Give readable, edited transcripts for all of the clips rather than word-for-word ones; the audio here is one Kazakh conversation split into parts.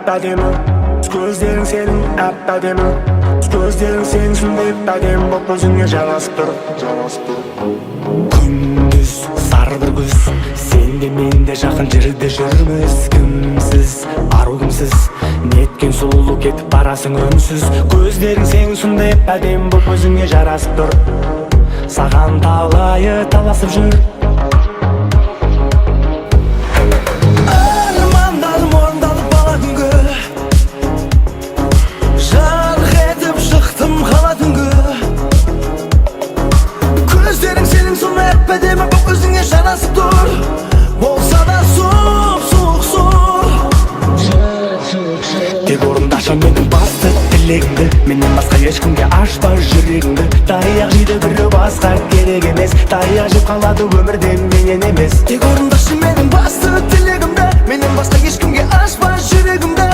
әп-әдемі. Көздерің сенің әп-әдемі. Көздерің сенің сондай әп-әдемі боп өзіңе жарасып тұр. Күндіз сары бір күз, сен де мен де жақын жерде жүрміз. Кімсіз, ару кімсіз, неткен сұлу кетіп барасың үнсіз. Көздерің сенің сондай әп-әдемі боп өзіңе жарасып тұр. Саған талайы таласып жүр. Әп-әдемі боп өзіңе жарасып тұр. Болса да суық. Тек орындашы менің басты тілегімді. Менен басқа ешкімге ашпа жүрегіңді. Таяқ жейді біреу басқа керек емес. Таяқ жеп қалады өмірде менен емес. Тек орындашы менің басты тілегімді. Менен басқа ешкімге ашпа жүрегімді.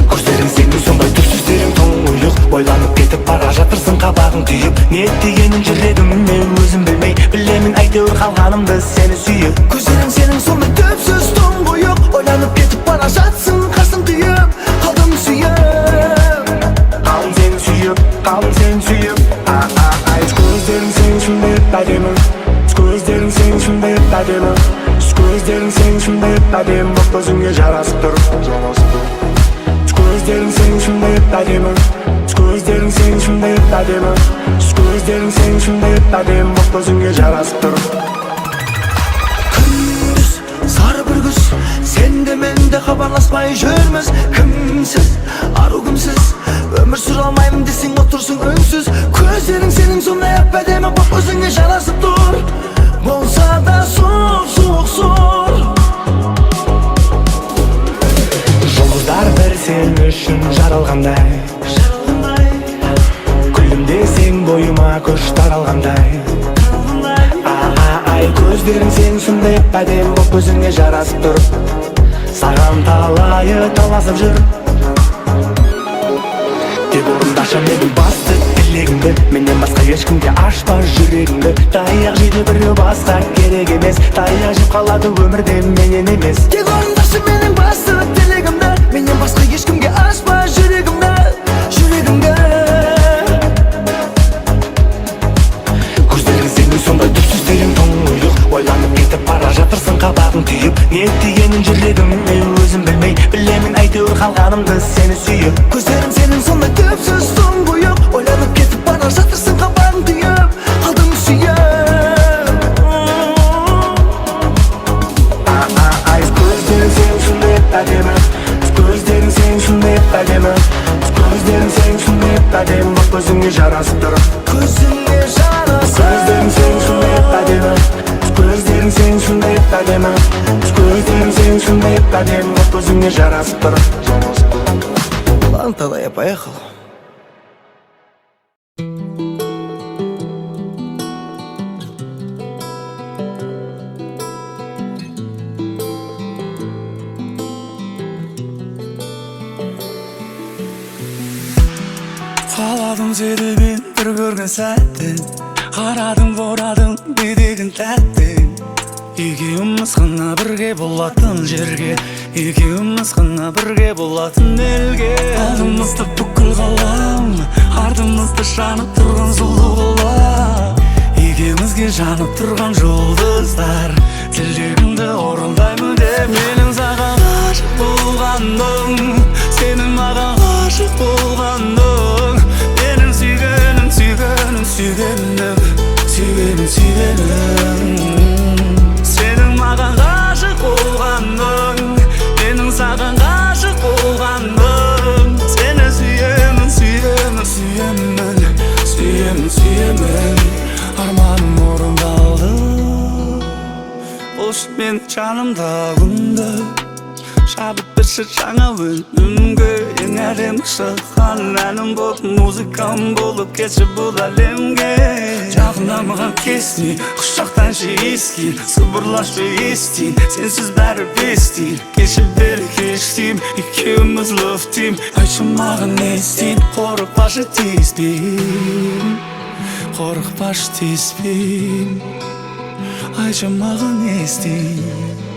Көздерің сенің сондай түпсіздерің тұңғиық. Ойланып кетіп бара жатырсың қабағың түйіп. Не дегенің жүрегіммен өзім білмей. Білемін әйтеуір қалғанымды сені сүйіп. Көздерің сенің сондай түпсіз тұңғиық. Ойланып кетіп бара жатсың қасың түйіп. Қалдым сүйіп. Қалдым сені сүйіп, қалдым сені сүйіп. Көздерің сенің сондай әп-әдемі. Көздерің сенің сондай әп-әдемі. Көздерің сенің сондай әп-әдемі боп өзіңе жарасып тұр. Көздерің сенің сондай әп-әдемі. Көздерің сенің сондай әп-әдемі. Көздерің сенің сондай әп-әдемі боп өзіңе жарасып тұр. Күндіз сары бір күз, сен де мен де хабарласпай жүрміз. Кімсіз, ару кімсіз, өмір сүре алмаймын десең отырсың үнсіз. Көздерің сенің сондай әп-әдемі боп өзіңе жарасып тұр. Болса да суық. Жұлдыздар бір сен үшін жаралғандай. Күлімдесең бойыма күш таралғандай. Көздерің сенің сондай әп-әдемі боп өзіңе жарасып тұр. Саған талайы таласып жүр. Тек орындашы менің басты тілегімді. Менен басқа ешкімге ашпа жүрегіңді. Таяқ жейді біреу басқа керек емес. Таяқ жеп қалады өмірде менен емес. Тек орындашы менің басты тілегімді. Менен басқа ешкімге ашпа жүрегімді. Көздерің сенің сондай түпсіздерің тұңғиық. Ойланып кетіп бара жатырсың қабағың түйіп. Не дегенің жүрегіммен өзім білмей. Білемін әйтеуір қалғанымды сені сүйіп. Көздерің сенің сондай түпсіз тұңғиық. Ойланып кетіп бара жатырсың қабағың түйіп. Қалдым сүйіп. Көздерің сенің сондай әп-әдемі. Көздерің сенің сондай әп-әдемі. Көздерің сенің сондай әп-әдемі боп өзіңе жарасып тұр. Көзіңе жарасып. Көздерің сенің сондай әп-әдемі. Көздерің сенің сондай әп-әдемі. Көздерің сенің сондай әп-әдемі боп өзіңе жарасып тұр. Ладно, тогда я поехал. Қаладым сені мен бір көрген сәттен. Қарадың борадың бедегін тәттен. Екеуміз ғана бірге болатын жерге. Екеуміз ғана бірге болатын елге. Алдымызды бүкіл ғалам, артымызды жанып тұрған сұлу қала. Екеумізге жанып тұрған жұлдыздар. Тілегімді орындаймын деп. Менің саған ғашық болғаным, сенің маған ғашық болғаның. Менің сүйгенім, сүйгенім, сүйгенім, сүйгенім, сүйгенім. Сенің маған ғашық болғаның, менің саған ғашық болғаным. Сені сүйемін, сүйемін, сүйемін, сүйемін, сүйемін. Арманым орындалды. Қош мен жанымда күнді. Шабыт берші жаңа өнімге. Ең әлем шыққан әнім болып, музыкам болып кетші бұл әлемге. Жақында маған кесіне, құшақтаншы ескін, сыбырлашы естейін, сенсіз бәрі бестейін. Кеші бері кештейм, екеуміз лөфтейм. Айтшы маған не істейін, қорықпашы тиіспейм, қорықпашы тиіспейм. Айтшы маған не істейін.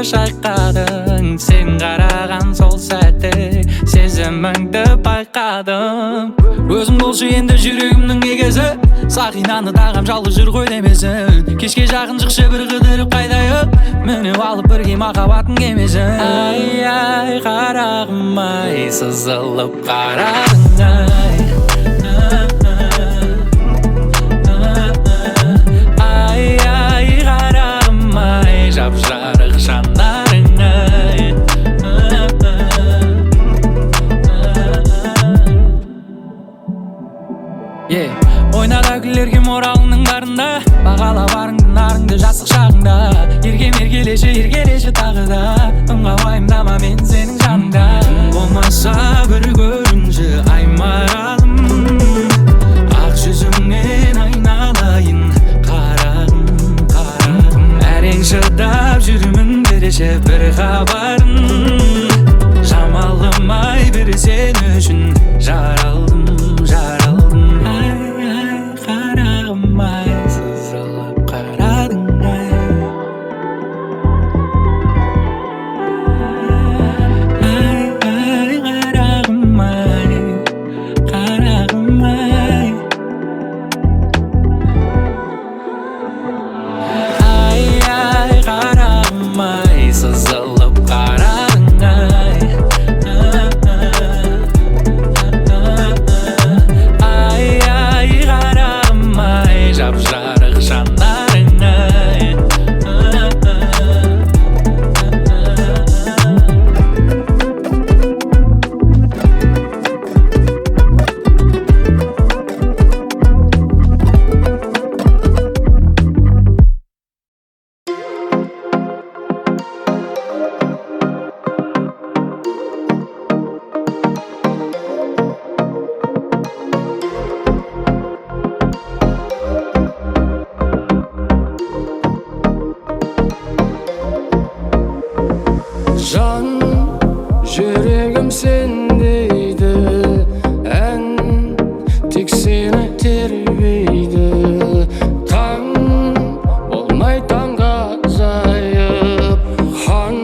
шайқадың сен қараған сол сәтте сезіміңді байқадым. Өзің болшы енді жүрегімнің егесі, сақинаны тағам жалғыз жүр ғой демесін. Кешке жақын шықшы бір қыдырып қайдайық, мініп алып бірге махаббаттың кемесін. Ай ай қарағым ай, сызылып қарадың ай. Ай ай қарағым ай, жап-жарық жанарың ай. Ойнада күлерге моралыңның барында, бағала барыңды нарыңды жастық шағыңда. Еркем еркелеші тағы да, ыңға уайымдама мен сенің жаныңда. Болмаса бір көрінші ай маралым, ақ жүзіңнен айналайын қарағым. Әрең шыдап жүрмін береше бір хабарын, жамалым ай бір сен үшін жаралдым. Ай ай қарағым ай, сызылып қарадың ай. Ай ай қарағым ай, қарағым ай. Ай ай қарағым ай, сызылып қарадың ай. Ай ай қарағым ай, жап-жарық жанарың ай. Жан жүрегім сендейді, ән тек сені тербейді. Таң болмай таңға азайып, хан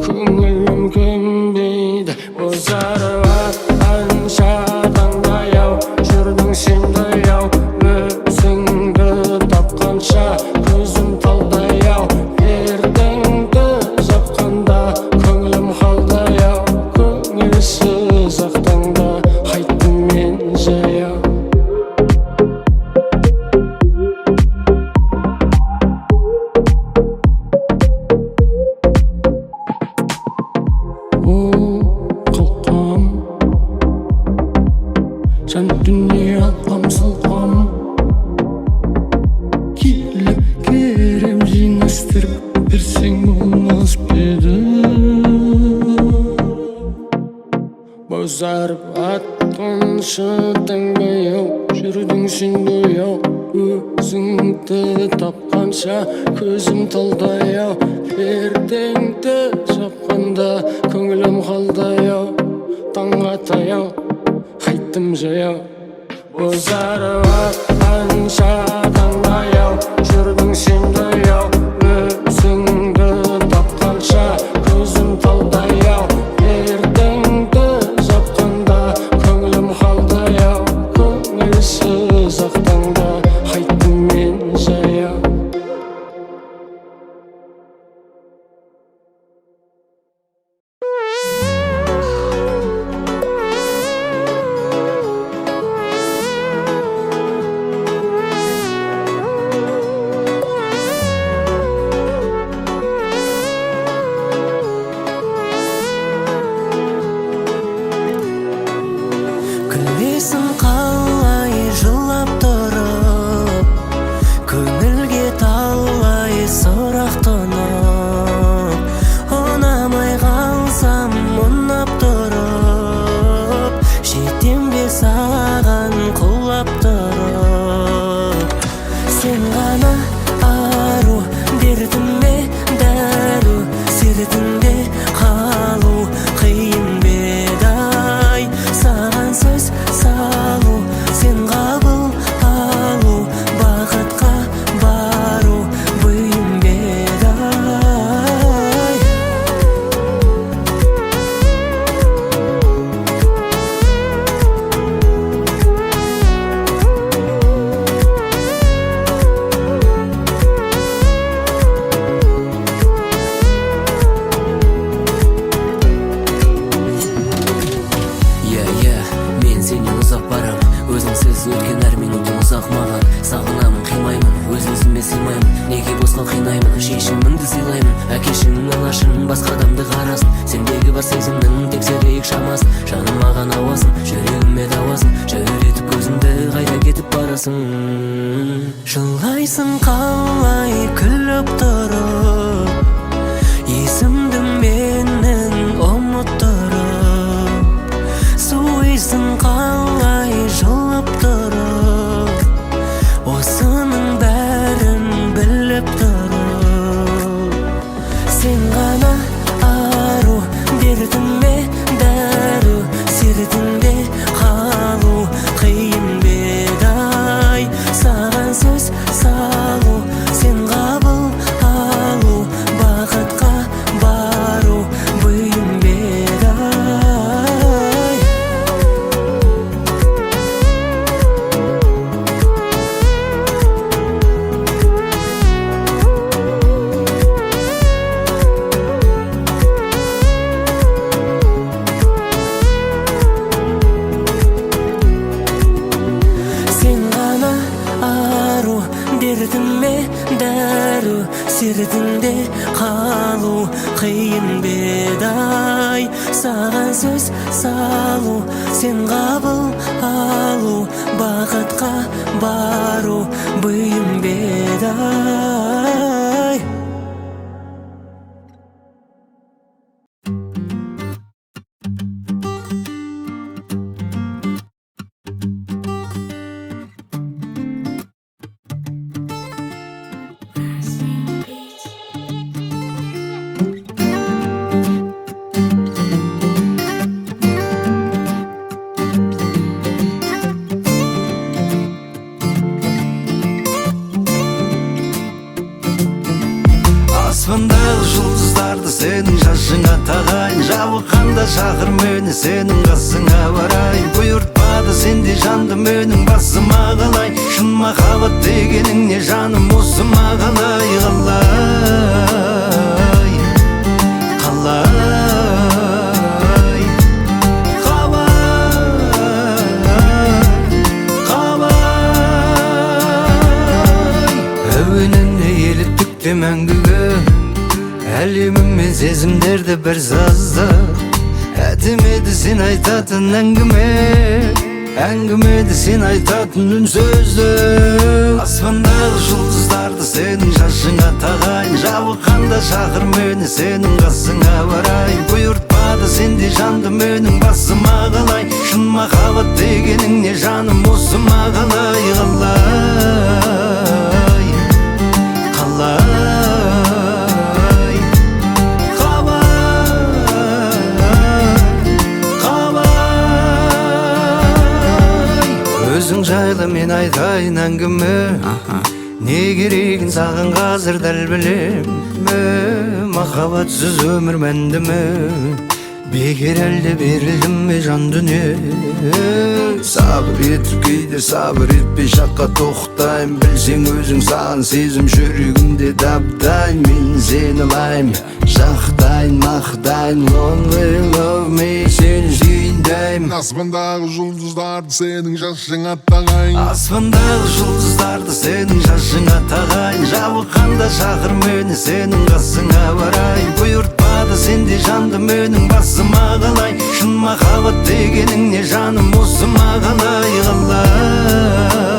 көңілім көнбейді. Бозарып атқан шатаңдаяу, жүрдің сен даяу, өзіңді тапқанша көзім талдаяу. Ертеңді жапқанда көңілім қалдаяу, көңілсіз ақ таңда қайттым мен жаяу. Қалқам жан дүние алқам салқам, келіп керем жинастырып берсең болмас па еді. Бозарып атқан шатаңдаяу, жүрдің сен даяу, өзіңді тапқанша көзім талдаяу. Ертеңді жапқанда көңілім қалдаяу, таңға таяу қайттым жаяу. Бозарып атқан шатаңдаяу, жүрдің сен даяу, өзіңді тапқанша көзім талдаяу. Ертеңді жапқанда көңілім қалдаяу, көңілсіз ақ таңда қайттым мен жаяу. қинаймын, шешіміңді сыйлаймын. Әкешің алашың басқа адамды қарасын. Сендегі бар сезімнің тексерейік шамасын. Жаным маған ауасын, жүрегіме дауасын. Жүретіп көзімді қайда кетіп барасың. Жылайсың қалай күліп тұрып, есімді менің ұмыттырып. Суйсың қалай жылып тұрып, осының бәрін біліп тұрып. Сен ғана ару, дертіме дәру, сертіңде қалу қиын бедай. Саған сөз салу, сен қабыл алу, бақытқа бару бұйым бедай. Сен ғана ару, дертіме дәру, сертіңде қалу қиын бедай. Саған сөз салу, сен қабыл алу, бақытқа бару бұйым бедай. Аспандағы жұлдыздарды сенің шашыңа тағайын. Жабыққанда шақыр мені сенің қасыңа барайын. Бұйыртпады сенде жанды менің басыма қалай. Шын махаббат дегенің не жаным осы мағалай. Қалай, қалай, қалай. Әуеніне еліттік мәңгіге, әлеміммен сезімдерді бір сазда. Әдемеді сен айтатын әңгіме, әңгімеді сен айтатын үн сөзді. Аспандағы жұлдыздарды сенің шашыңа тағайын. Жабыққанда шақыр мені сенің қасыңа барайын. Бұйыртпады сенде жанды менің басыма қалай. Шын махаббат дегенің не жаным осы мағалай. Қалай, қалай, өзің жайлы мен айтайын әңгіме. Не керегін саған қазір дәл білем. Махаббатсыз өмір мәнді ме? Бекер әлде берілдім ме жан дүние? Сабыр етіп кейде сабыр етпей шаққа тоқтайм. Білсең өзің саған сезім жүрегімде дабдайм. Мен сені лайм, жақтайын, мақтайын. Lonely love me, сені сүйіндайм. Аспандағы жұлдыздарды сенің шашыңа тағайын. Аспандағы жұлдыздарды сенің шашыңа тағайын. Жабыққанда шақыр мені сенің қасыңа барайын. Бұйыртпады сенде жанды менің басыма қалай. Шын махаббат дегенің не жаным осы мағалай. Қалай,